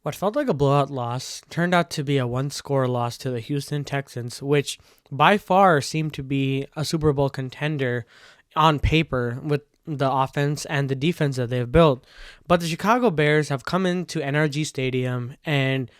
What felt like a blowout loss turned out to be a one-score loss to the Houston Texans, which by far seemed to be a Super Bowl contender on paper with the offense and the defense that they've built. But the Chicago Bears have come into NRG Stadium and,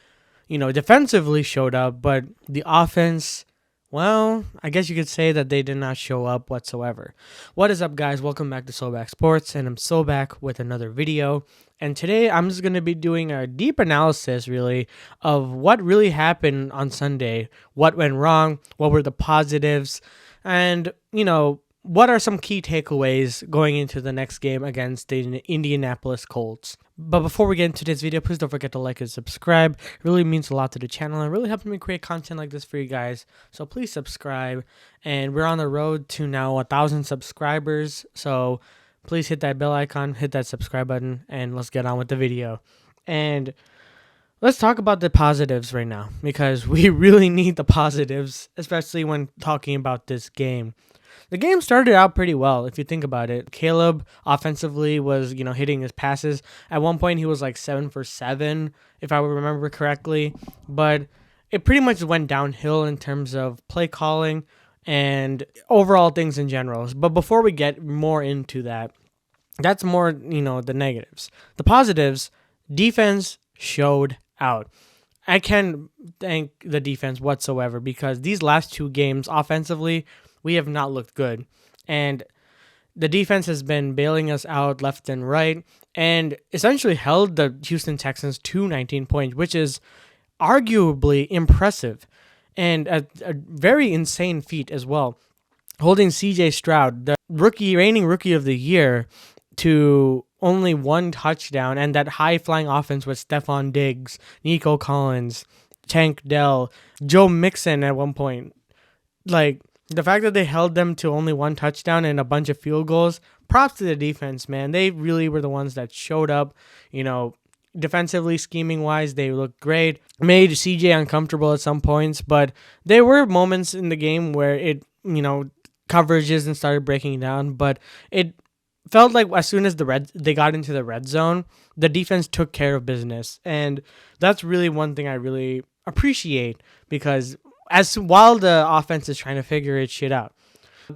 defensively showed up, but the offense, well, I guess you could say that they did not show up whatsoever. What is up, guys? Welcome back to Soback Sports, and I'm so back with another video. And today I'm just going to be doing a deep analysis, really, of what really happened on Sunday, what went wrong, what were the positives, and, what are some key takeaways going into the next game against the Indianapolis Colts. But before we get into this video, please don't forget to like and subscribe. It really means a lot to the channel and really helps me create content like this for you guys. So please subscribe. And we're on the road to now 1,000 subscribers. So please hit that bell icon, hit that subscribe button, and let's get on with the video. And let's talk about the positives right now, because we really need the positives, especially when talking about this game. The game started out pretty well, if you think about it. Caleb offensively was, hitting his passes. At one point, he was like 7 for 7, if I remember correctly. But it pretty much went downhill in terms of play calling and overall things in general. But before we get more into that, that's more, the negatives. The positives, defense showed out. I can't thank the defense whatsoever, because these last two games offensively, we have not looked good. And the defense has been bailing us out left and right and essentially held the Houston Texans to 19 points, which is arguably impressive and a very insane feat as well. Holding CJ Stroud, the reigning rookie of the year, to only one touchdown, and that high-flying offense with Stephon Diggs, Nico Collins, Tank Dell, Joe Mixon at one point. The fact that they held them to only one touchdown and a bunch of field goals, props to the defense, man. They really were the ones that showed up. Defensively, scheming-wise, they looked great. Made CJ uncomfortable at some points, but there were moments in the game where coverages and started breaking down, but it felt like as soon as they got into the red zone, the defense took care of business. And that's really one thing I really appreciate, because while the offense is trying to figure its shit out.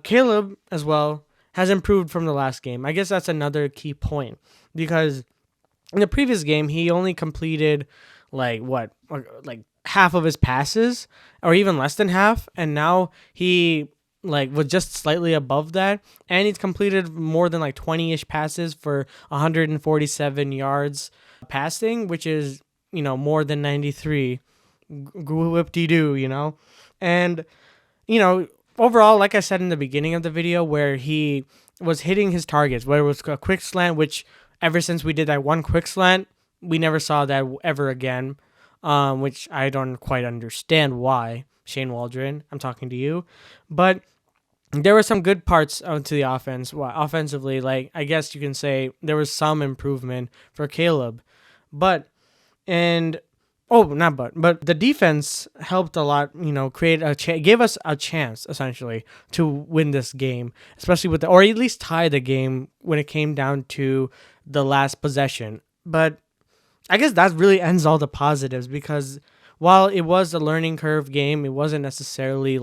Caleb, as well, has improved from the last game. I guess that's another key point, because in the previous game, he only completed half of his passes, or even less than half, and now he was just slightly above that, and he's completed more than 20-ish passes for 147 yards passing, which is, more than 93. Whoop-de-doo, and, overall, like I said in the beginning of the video, where he was hitting his targets, whether it was a quick slant, which ever since we did that one quick slant, we never saw that ever again, which I don't quite understand why. Shane Waldron, I'm talking to you. But there were some good parts to the offense. Well, offensively, I guess you can say there was some improvement for Caleb. But the defense helped a lot, gave us a chance, essentially, to win this game, especially or at least tie the game when it came down to the last possession. But I guess that really ends all the positives, because while it was a learning curve game, it wasn't necessarily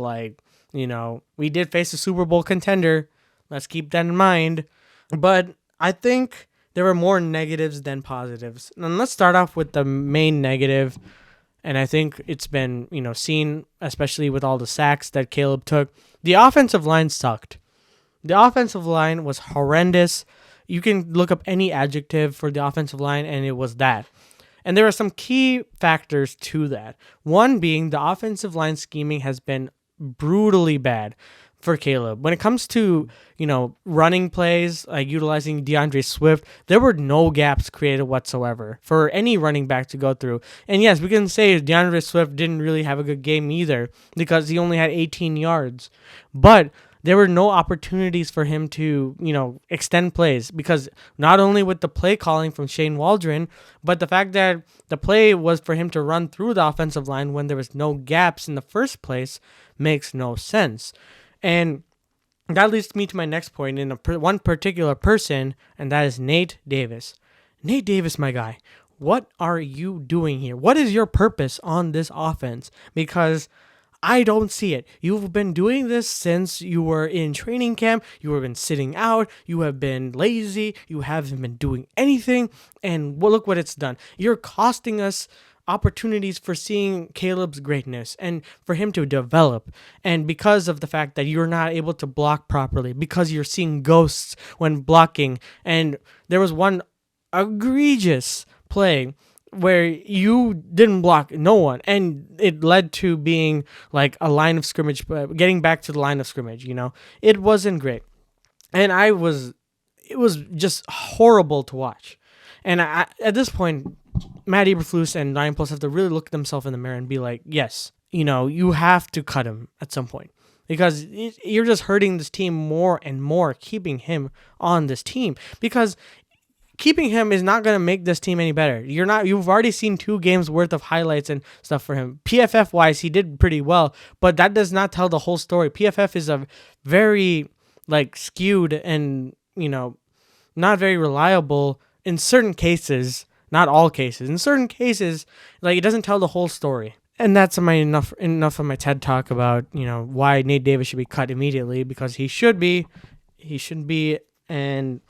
we did face a Super Bowl contender. Let's keep that in mind. But I think there were more negatives than positives. And let's start off with the main negative. And I think it's been, seen, especially with all the sacks that Caleb took. The offensive line sucked. The offensive line was horrendous. You can look up any adjective for the offensive line, and it was that. And there are some key factors to that. One being the offensive line scheming has been brutally bad for Caleb. When it comes to, running plays, utilizing DeAndre Swift, there were no gaps created whatsoever for any running back to go through. And yes, we can say DeAndre Swift didn't really have a good game either, because he only had 18 yards. But there were no opportunities for him to, extend plays, because not only with the play calling from Shane Waldron, but the fact that the play was for him to run through the offensive line when there was no gaps in the first place makes no sense. And that leads me to my next point in one particular person, and that is Nate Davis. Nate Davis, my guy. what are you doing here? What is your purpose on this offense? Because I don't see it. You've been doing this since you were in training camp. You have been sitting out. You have been lazy. You haven't been doing anything. And well, look what it's done. You're costing us opportunities for seeing Caleb's greatness and for him to develop. And because of the fact that you're not able to block properly, because you're seeing ghosts when blocking. And there was one egregious play where you didn't block no one, and it led to being like a line of scrimmage, getting back to the line of scrimmage. It wasn't great, and it was just horrible to watch. And at this point, Matt Eberflus and Ryan Poles have to really look at themselves in the mirror and be like, yes, you have to cut him at some point, because you're just hurting this team more and more, keeping him on this team, because keeping him is not going to make this team any better. You've already seen 2 games worth of highlights and stuff for him. PFF wise, he did pretty well, but that does not tell the whole story. PFF is a very skewed and, not very reliable in certain cases, not all cases. In certain cases, it doesn't tell the whole story. And that's enough of my TED talk about, why Nate Davis should be cut immediately, because he should be, and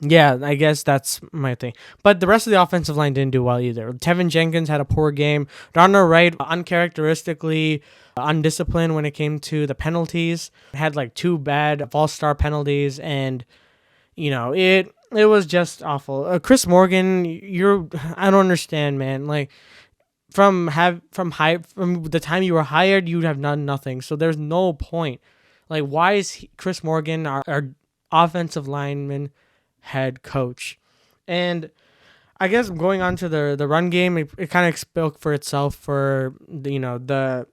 yeah, I guess that's my thing. But the rest of the offensive line didn't do well either. Tevin Jenkins had a poor game. Darnell Wright, uncharacteristically undisciplined when it came to the penalties. Had 2 bad false start penalties, and it was just awful. Chris Morgan, I don't understand, man. From the time you were hired, you have done nothing. So there's no point. Why is Chris Morgan our offensive lineman head coach? And I guess going on to the run game, it kind of spoke for itself for the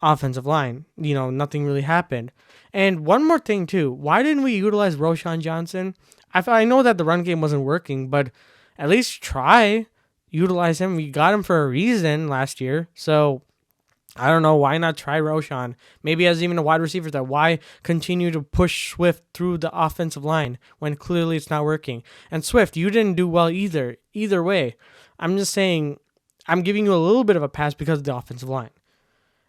offensive line. Nothing really happened. And one more thing too, why didn't we utilize Roschon Johnson? I know that the run game wasn't working, but at least try utilize him. We got him for a reason last year, so I don't know, why not try Roschon? Maybe as even a wide receiver, that why continue to push Swift through the offensive line when clearly it's not working? And Swift, you didn't do well either way. I'm just saying, I'm giving you a little bit of a pass because of the offensive line.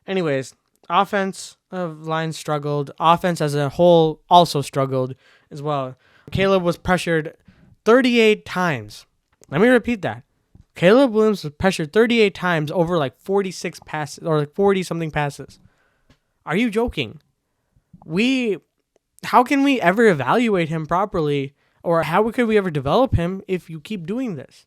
Anyways, offensive line struggled. Offense as a whole also struggled as well. Caleb was pressured 38 times. Let me repeat that. Caleb Williams was pressured 38 times over 46 passes or 40 something passes. Are you joking? How can we ever evaluate him properly, or how could we ever develop him if you keep doing this?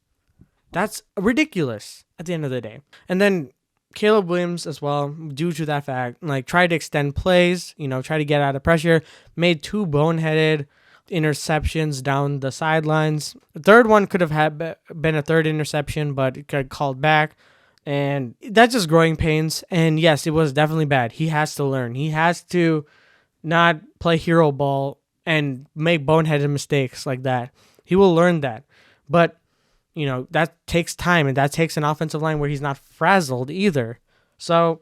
That's ridiculous at the end of the day. And then Caleb Williams as well, due to that fact, tried to extend plays, try to get out of pressure, made 2 boneheaded interceptions down the sidelines. The third one could have been a third interception, but it got called back, and that's just growing pains. And yes, it was definitely bad. He has to learn. He has to not play hero ball and make boneheaded mistakes like that. He will learn that, but that takes time, and that takes an offensive line where he's not frazzled either. So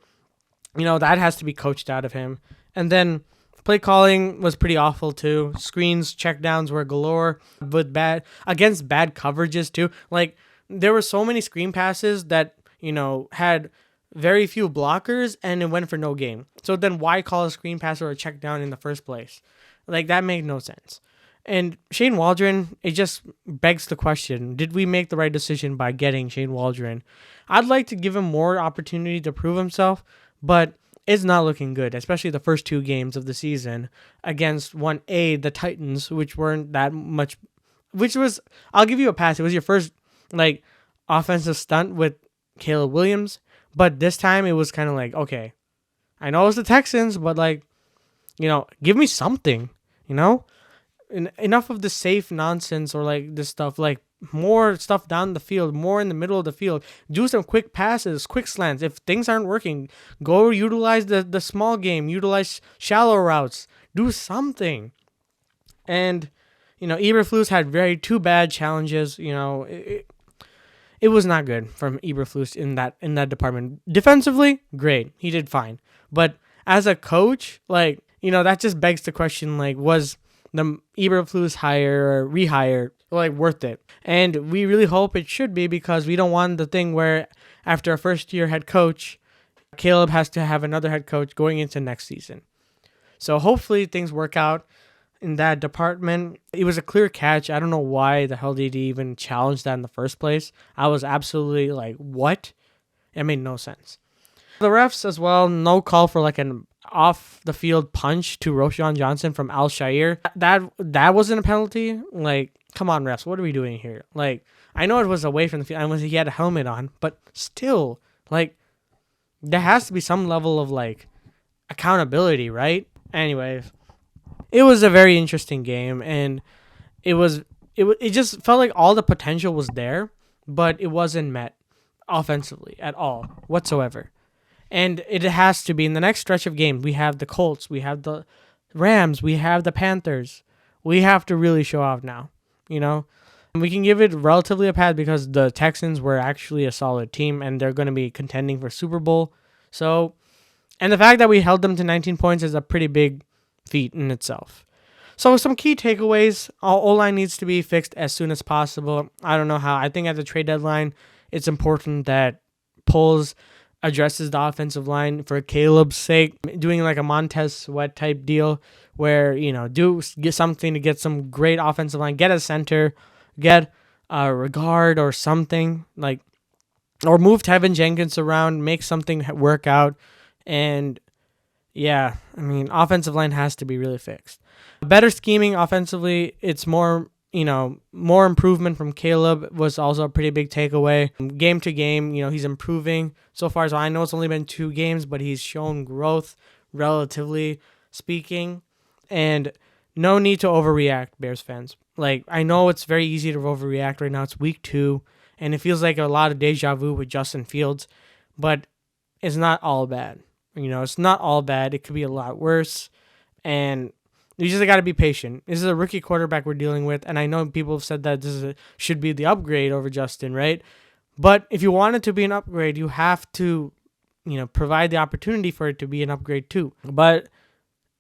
that has to be coached out of him. And then play calling was pretty awful too. Screens, checkdowns were galore against bad coverages too. There were so many screen passes that, had very few blockers, and it went for no gain. So then why call a screen pass or a check down in the first place? That made no sense. And Shane Waldron, it just begs the question, did we make the right decision by getting Shane Waldron? I'd like to give him more opportunity to prove himself, but it's not looking good, especially the first 2 games of the season against the Titans, which weren't that much, I'll give you a pass. It was your first offensive stunt with Caleb Williams, but this time it was kind of okay, I know it's the Texans, but give me something, enough of the safe nonsense or this stuff, more stuff down the field, more in the middle of the field. Do some quick passes, quick slants. If things aren't working, go utilize the small game, utilize shallow routes, do something. And Eberflus had 2 bad challenges. It was not good from Eberflus in that department. Defensively, great, he did fine, but as a coach, that just begs the question, was the Eberflus hire or rehire like worth it. And we really hope it should be, because we don't want the thing where after a first year head coach, Caleb has to have another head coach going into next season. So hopefully things work out in that department. It was a clear catch. I don't know why the hell did he even challenge that in the first place. I was absolutely like, what? It made no sense. The refs as well, no call for like an off the field punch to Roshan Johnson from Al Shair. That wasn't a penalty. Like, come on, refs, what are we doing here? Like, I know it was away from the field, and he had a helmet on, but still, like, there has to be some level of like accountability, right? Anyways, it was a very interesting game, and it just felt like all the potential was there, but it wasn't met offensively at all whatsoever. And it has to be in the next stretch of games. We have the Colts, we have the Rams, we have the Panthers. We have to really show off now, you know? And we can give it relatively a pass because the Texans were actually a solid team and they're going to be contending for Super Bowl. So, and the fact that we held them to 19 points is a pretty big feat in itself. So some key takeaways. O-line needs to be fixed as soon as possible. I don't know how. I think at the trade deadline, it's important that Poles addresses the offensive line for Caleb's sake, doing like a Montez Sweat type deal where, get something to get some great offensive line, get a center, get a regard or something, like, or move Tevin Jenkins around, make something work out. And yeah, I mean, offensive line has to be really fixed. Better scheming offensively, it's more improvement from Caleb was also a pretty big takeaway. Game to game, he's improving so far. So I know it's only been 2 games, but he's shown growth, relatively speaking. And no need to overreact, Bears fans. Like, I know it's very easy to overreact right now. It's week 2, and it feels like a lot of deja vu with Justin Fields, but it's not all bad. It's not all bad. It could be a lot worse, and you just got to be patient. This is a rookie quarterback we're dealing with, and I know people have said that should be the upgrade over Justin, right? But if you want it to be an upgrade, you have to, provide the opportunity for it to be an upgrade too. But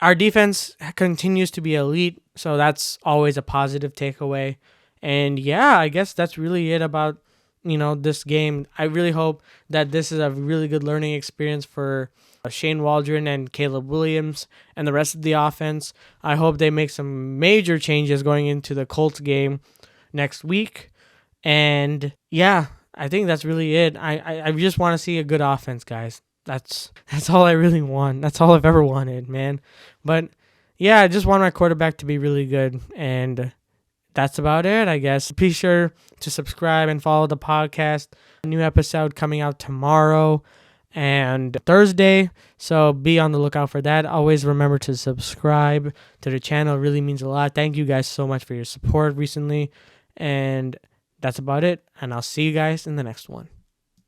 our defense continues to be elite, so that's always a positive takeaway. And yeah, I guess that's really it about, this game. I really hope that this is a really good learning experience for Shane Waldron and Caleb Williams and the rest of the offense. I hope they make some major changes going into the Colts game next week. And yeah, I think that's really it. I just want to see a good offense, guys. That's all I really want. That's all I've ever wanted, man. But yeah, I just want my quarterback to be really good. And that's about it, I guess. Be sure to subscribe and follow the podcast. A new episode coming out tomorrow and Thursday, so be on the lookout for that. Always remember to subscribe to the channel. It really means a lot. Thank you guys so much for your support recently, and that's about it, and I'll see you guys in the next one.